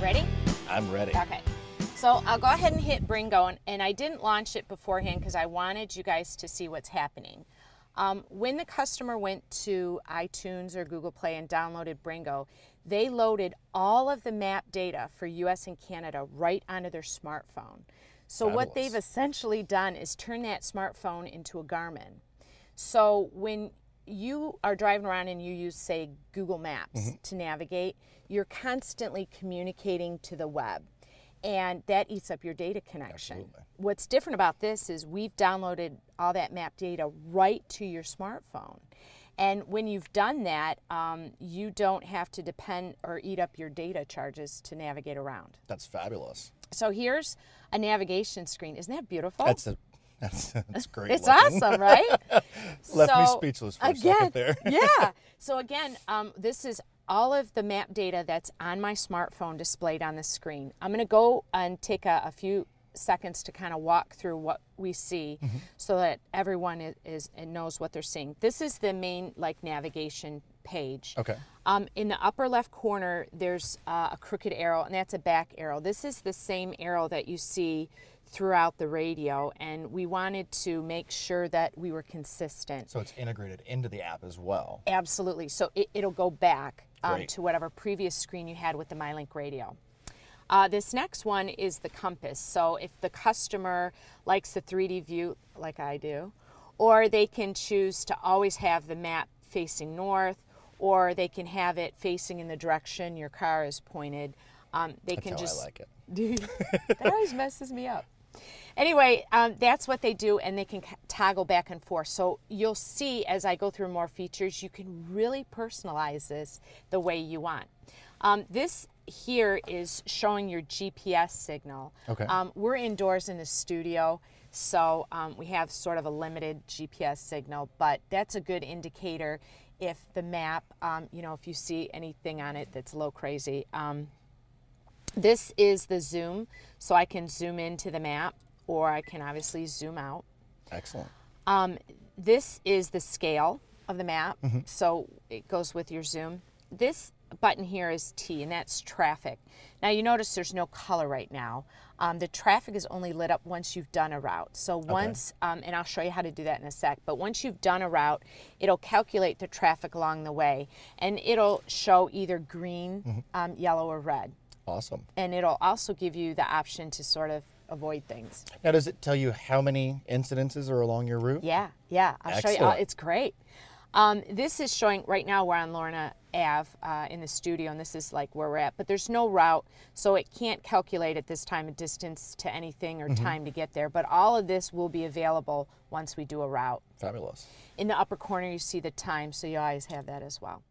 Ready? I'm ready. Okay. So I'll go ahead and hit Bringo, and I didn't launch it beforehand because I wanted you guys to see what's happening. When the customer went to iTunes or Google Play and downloaded Bringo, they loaded all of the map data for US and Canada right onto their smartphone. So what they've essentially done is turn that smartphone into a Garmin. So when you are driving around and you use, say, Google Maps to navigate, you're constantly communicating to the web, and that eats up your data connection. Absolutely. What's different about this is we've downloaded all that map data right to your smartphone. And when you've done that, you don't have to depend or eat up your data charges to navigate around. That's fabulous. So here's a navigation screen. Isn't that beautiful? That's great. It's looking. awesome, right? Left me speechless for a second there. Yeah. So again, this is all of the map data that's on my smartphone displayed on the screen. I'm going to go and take a few seconds to kind of walk through what we see so that everyone knows what they're seeing. This is the main navigation page. Okay. In the upper left corner, there's a crooked arrow, and that's a back arrow. This is the same arrow that you see throughout the radio, and we wanted to make sure that we were consistent. So it's integrated into the app as well. Absolutely. So it'll go back Great. to whatever previous screen you had with the MyLink radio. This next one is the compass. So if the customer likes the 3D view like I do, or they can choose to always have the map facing north, or they can have it facing in the direction your car is pointed. That's how I like it. Dude, that always messes me up. Anyway, that's what they do, and they can toggle back and forth. So you'll see as I go through more features, you can really personalize this the way you want. This here is showing your GPS signal. Okay. We're indoors in the studio, so we have sort of a limited GPS signal, but that's a good indicator if the map, if you see anything on it that's a little crazy. This is the zoom, so I can zoom into the map, or I can obviously zoom out. Excellent. This is the scale of the map, so it goes with your zoom. This button here is T, and that's traffic. Now you notice there's no color right now. The traffic is only lit up once you've done a route. So once, and I'll show you how to do that in a sec, but once you've done a route, it'll calculate the traffic along the way, and it'll show either green, yellow, or red. Awesome. And it'll also give you the option to sort of avoid things. Now, does it tell you how many incidences are along your route? Yeah. I'll show you. It's great. This is showing, right now we're on Lorna Ave in the studio, and this is where we're at, but there's no route, so it can't calculate at this time a distance to anything or time to get there, but all of this will be available once we do a route. Fabulous. In the upper corner, you see the time, so you always have that as well.